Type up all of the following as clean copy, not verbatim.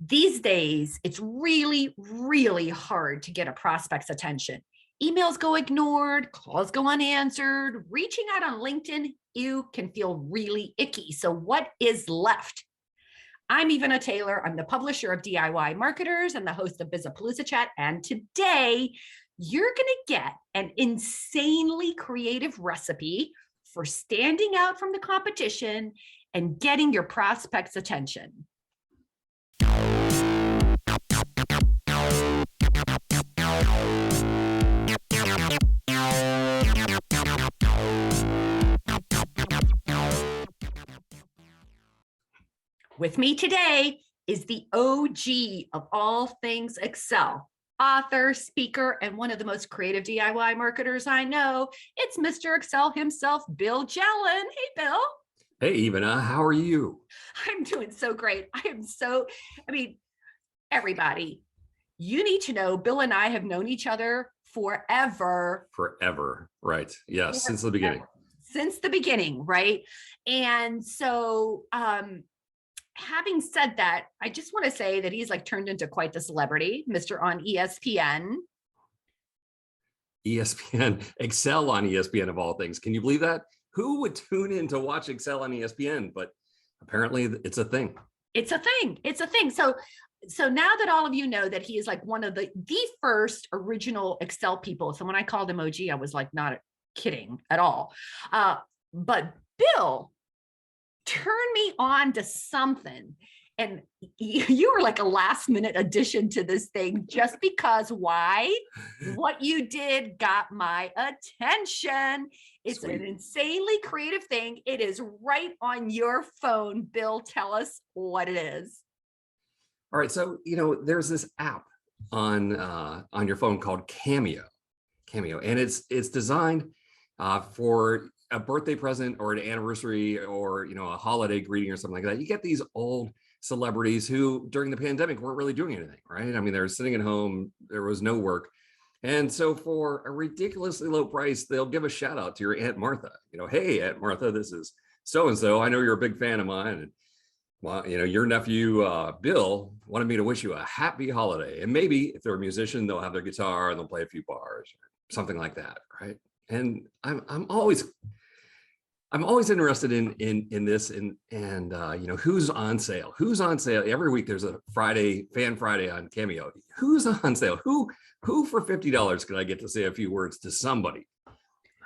These days, it's really, really hard to get a prospect's attention. Emails go ignored, calls go unanswered, reaching out on LinkedIn, you can feel really icky. So what is left? I'm Ivana Taylor. I'm the publisher of DIY Marketers and the host of Bizapalooza Chat. And today, you're going to get an insanely creative recipe for standing out from the competition and getting your prospects' attention. With me today is the OG of all things Excel, author, speaker, and one of the most creative DIY marketers I know. It's Mr.Excel himself, Bill Jelen. Hey, Bill. Hey, Ivana, how are you? I'm doing so great. Everybody, you need to know Bill and I have known each other forever. Forever, right? Yes, since the beginning. Since the beginning, right? And so, having said that, I just want to say that he's like turned into quite the celebrity, Mr. on ESPN. ESPN, Excel on ESPN of all things. Can you believe that? Who would tune in to watch Excel on ESPN? But apparently it's a thing. It's a thing. It's a thing. So now that all of you know that he is like one of the first original Excel people. So when I called him OG, I was like not kidding at all. But Bill turned me on to something, and you were like a last minute addition to this thing just because why? What you did got my attention. It's Sweet. An insanely creative thing. It is right on your phone. Bill, tell us what it is. All right, so there's this app on your phone called Cameo, and it's designed for a birthday present or an anniversary or a holiday greeting or something like that. You get these old celebrities who during the pandemic weren't really doing anything, right? I mean, they were sitting at home, there was no work. And so for a ridiculously low price, they'll give a shout out to your Aunt Martha. Hey, Aunt Martha, this is so-and-so. I know you're a big fan of mine. And well, your nephew, Bill, wanted me to wish you a happy holiday. And maybe if they're a musician, they'll have their guitar and they'll play a few bars or something like that, right? And I'm always interested in this and who's on sale? Who's on sale? Every week there's a Fan Friday on Cameo. Who's on sale? Who for $50 could I get to say a few words to somebody? All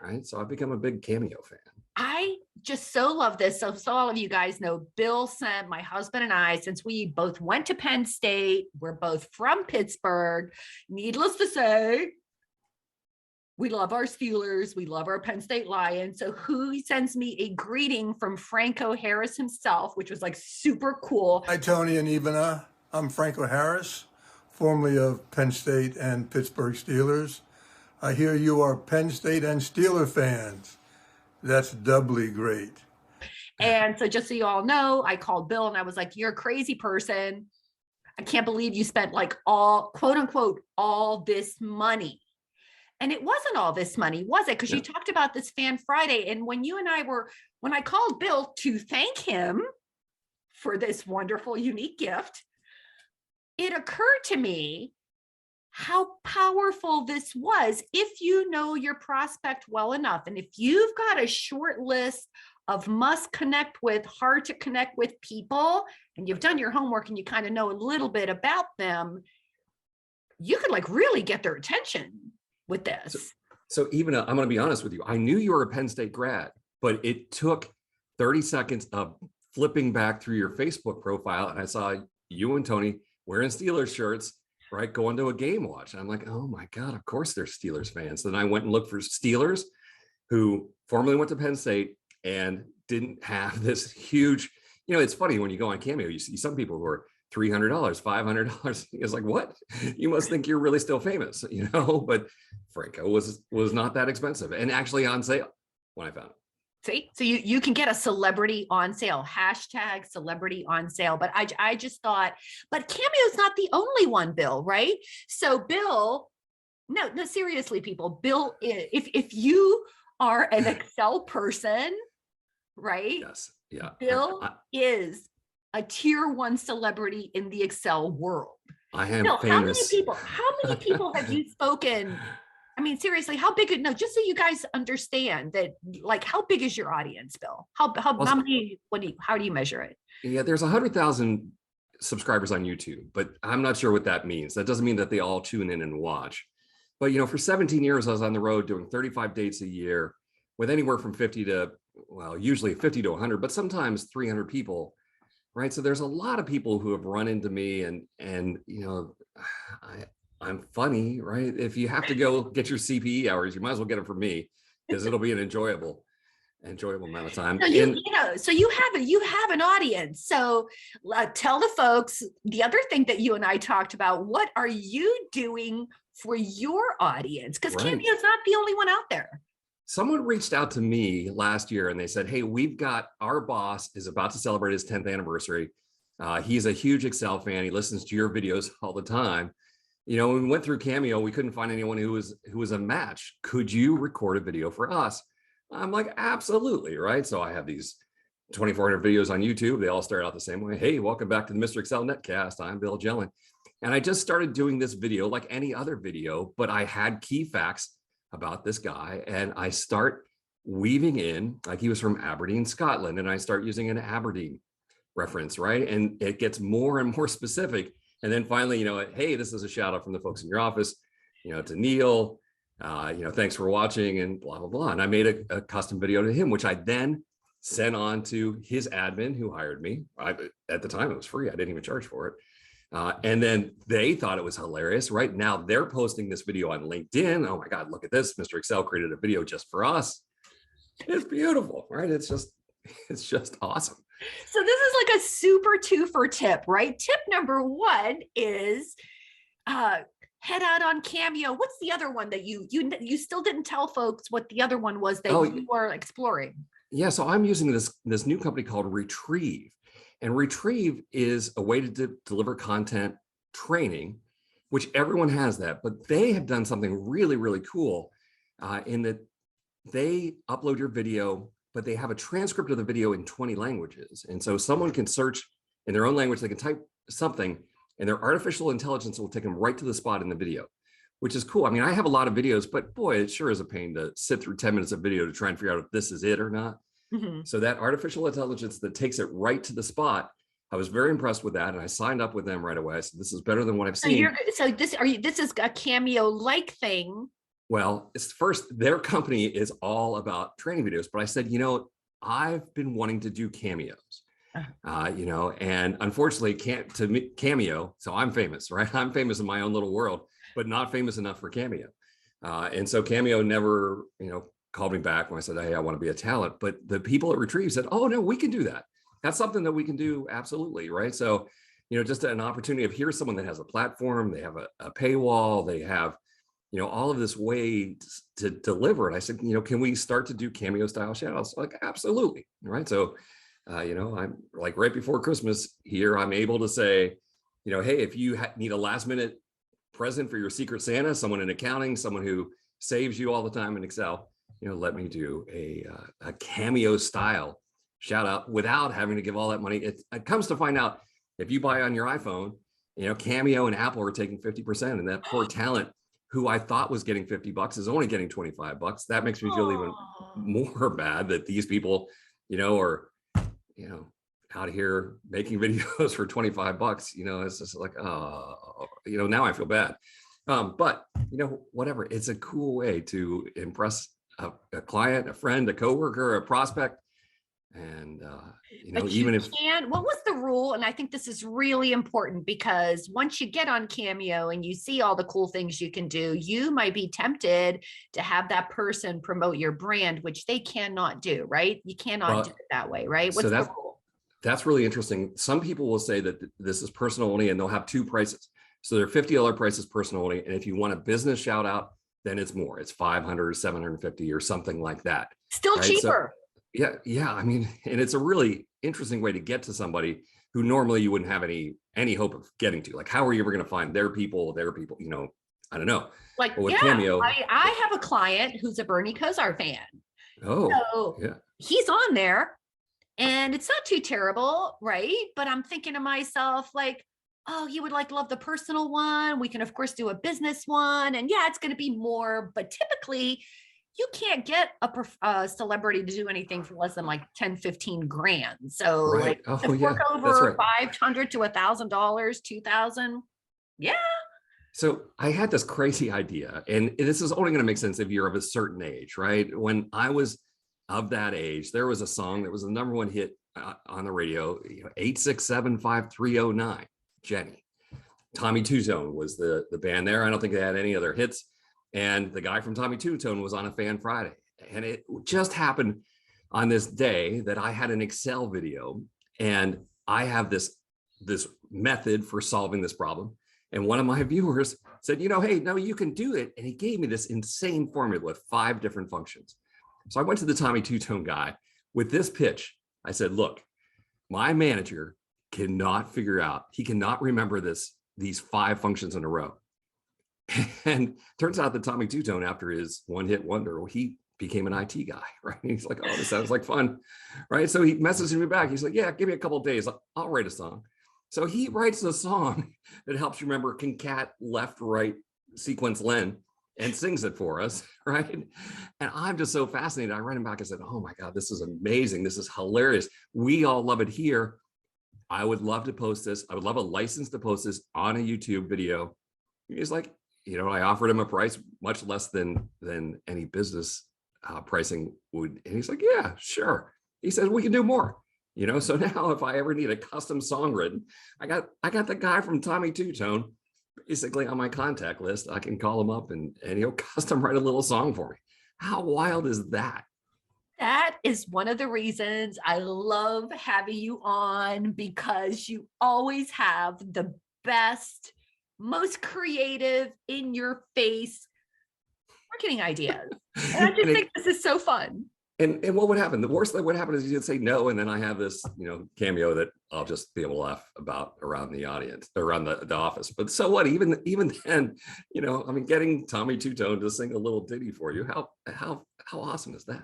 right. So I've become a big Cameo fan. I just so love this. So all of you guys know, Bill sent my husband and I, since we both went to Penn State, we're both from Pittsburgh. Needless to say, we love our Steelers. We love our Penn State Lions. So who sends me a greeting from Franco Harris himself, which was like super cool. Hi, Tony and Ivana. I'm Franco Harris, formerly of Penn State and Pittsburgh Steelers. I hear you are Penn State and Steeler fans. That's doubly great. And so just so you all know, I called Bill and I was like, you're a crazy person. I can't believe you spent like all, quote unquote, all this money. And it wasn't all this money, was it? Because you talked about this Fan Friday. And when I called Bill to thank him for this wonderful, unique gift, it occurred to me how powerful this was if you know your prospect well enough. And if you've got a short list of must connect with, hard to connect with people, and you've done your homework and you kind of know a little bit about them, you could like really get their attention with this. So even I'm going to be honest with you. I knew you were a Penn State grad, but it took 30 seconds of flipping back through your Facebook profile. And I saw you and Tony wearing Steelers shirts, right? Going to a game watch. And I'm like, oh my God, of course they're Steelers fans. Then I went and looked for Steelers who formerly went to Penn State and didn't have this huge, it's funny when you go on Cameo, you see some people who are $300, $500. It's like, what? You must think you're really still famous, but Franco was not that expensive and actually on sale when I found it. See, so you can get a celebrity on sale, hashtag celebrity on sale. But I just thought, but Cameo's not the only one, Bill, right? So Bill, no, seriously, people, Bill, if you are an Excel person, right? Yes. Yeah. Bill is a tier one celebrity in the Excel world. I am No, famous. how many people have you spoken? I mean, seriously, how big? No, just so you guys understand that, like, how big is your audience, Bill? How Well, many? How do you measure it? yeah, there's 100,000 subscribers on YouTube, but I'm not sure what that means. That doesn't mean that they all tune in and watch. But for 17 years, I was on the road doing 35 dates a year with anywhere from 50 to, well, usually 50 to 100, but sometimes 300 people. Right. So there's a lot of people who have run into me and I'm funny, right? If you have to go get your CPE hours, you might as well get them from me because it'll be an enjoyable amount of time. So so you have an audience. So tell the folks the other thing that you and I talked about. What are you doing for your audience? Because Cameo is not the only one out there. Someone reached out to me last year and they said, hey, our boss is about to celebrate his 10th anniversary. He's a huge Excel fan. He listens to your videos all the time. When we went through Cameo, we couldn't find anyone who was a match. Could you record a video for us? I'm like, absolutely, right? So I have these 2,400 videos on YouTube. They all start out the same way. Hey, welcome back to the Mr.Excel Netcast. I'm Bill Jelen. And I just started doing this video like any other video, but I had key facts about this guy, and I start weaving in, like he was from Aberdeen, Scotland, and I start using an Aberdeen reference, right? And it gets more and more specific. And then finally, hey, this is a shout out from the folks in your office, to Neil, thanks for watching and blah, blah, blah. And I made a custom video to him, which I then sent on to his admin who hired me. At the time, it was free. I didn't even charge for it. And then they thought it was hilarious. Right now, they're posting this video on LinkedIn. Oh my God, look at this. Mr. Excel created a video just for us. It's beautiful, right? It's just awesome. So this is like a super twofer tip, right? Tip number one is head out on Cameo. What's the other one that you still didn't tell folks what the other one was that you were exploring? Yeah, so I'm using this new company called Retrieve. And Retrieve is a way to deliver content training, which everyone has that, but they have done something really, really cool in that they upload your video, but they have a transcript of the video in 20 languages. And so someone can search in their own language, they can type something and their artificial intelligence will take them right to the spot in the video, which is cool. I mean, I have a lot of videos, but boy, it sure is a pain to sit through 10 minutes of video to try and figure out if this is it or not. Mm-hmm. So that artificial intelligence that takes it right to the spot, I was very impressed with that, and I signed up with them right away. I said, "This is better than what I've seen." This is a Cameo-like thing. Well, their company is all about training videos, but I said, I've been wanting to do cameos, and unfortunately, Cameo. So I'm famous, right? I'm famous in my own little world, but not famous enough for Cameo, and so Cameo never, called me back when I said, hey, I want to be a talent. But the people at Retrieve said, oh, no, we can do that. That's something that we can do. Absolutely. Right. So, just an opportunity of here's someone that has a platform, they have a paywall, they have, all of this way to deliver it. I said, can we start to do Cameo style shout outs? Like, absolutely. Right. So, I'm like right before Christmas here, I'm able to say, hey, if you need a last minute present for your Secret Santa, someone in accounting, someone who saves you all the time in Excel, let me do a Cameo style shout out without having to give all that money. It comes to find out if you buy on your iPhone, Cameo and Apple are taking 50%, and that poor talent who I thought was getting $50 is only getting $25. That makes me feel even more bad that these people, are, out here making videos for $25. It's just like, now I feel bad. But whatever, it's a cool way to impress a client, a friend, a coworker, a prospect. And, what was the rule? And I think this is really important because once you get on Cameo and you see all the cool things you can do, you might be tempted to have that person promote your brand, which they cannot do, right? You cannot do it that way, right? What's the rule? That's really interesting. Some people will say that this is personal only and they'll have two prices. So their $50 price is personal only. And if you want a business shout out, then it's more. It's $500, $750 or something like that. Still right? cheaper. So, yeah. I mean, and it's a really interesting way to get to somebody who normally you wouldn't have any hope of getting to. Like, how are you ever going to find their people? I don't know. Like, with Cameo, I have a client who's a Bernie Kosar fan. Oh, so yeah. He's on there. And it's not too terrible, right? But I'm thinking to myself, like, oh, you would like love the personal one. We can, of course, do a business one. And yeah, it's going to be more, but typically you can't get a celebrity to do anything for less than like 10, 15 grand. So Right. like Oh to yeah, fork that's over right. 500 to $1,000, 2,000. Yeah. So I had this crazy idea, and this is only going to make sense if you're of a certain age, right? When I was of that age, there was a song that was the number one hit on the radio, 8675309, Jenny. Tommy Two Tone was the band there. I don't think they had any other hits. And the guy from Tommy Two Tone was on a Fan Friday. And it just happened on this day that I had an Excel video, and I have this method for solving this problem. And one of my viewers said, hey, no, you can do it. And he gave me this insane formula with 5 different functions. So I went to the Tommy Two Tone guy with this pitch. I said, look, my manager cannot figure out, he cannot remember these 5 functions in a row. And turns out that Tommy Two Tone, after his one-hit wonder, he became an IT guy, right? He's like, oh, this sounds like fun, right? So he messages me back. He's like, yeah, give me a couple of days. I'll write a song. So he writes a song that helps you remember concat left, right, sequence len, and sings it for us, right? And I'm just so fascinated. I write him back and said, oh my God, this is amazing. This is hilarious. We all love it here. I would love to post this. I would love a license to post this on a YouTube video. He's like, I offered him a price much less than any business pricing would. And he's like, yeah, sure. He says, we can do more. So now if I ever need a custom song written, I got the guy from Tommy Two Tone basically on my contact list. I can call him up and he'll custom write a little song for me. How wild is that? That is one of the reasons I love having you on, because you always have the best, most creative, in your face marketing ideas. And I just think this is so fun. And what would happen? The worst that would happen is you'd say no, and then I have this, cameo that I'll just be able to laugh about around the audience, around the office. But so what? Even then, getting Tommy Two Tone to sing a little ditty for you, how awesome is that?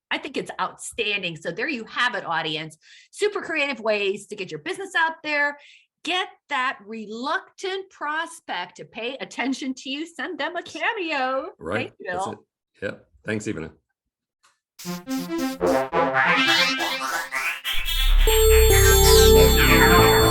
I think it's outstanding. So there you have it, audience. Super creative ways to get your business out there. Get that reluctant prospect to pay attention to you. Send them a cameo. Right. Thank you, Bill. Yeah. Thanks, Ivana. Yeah.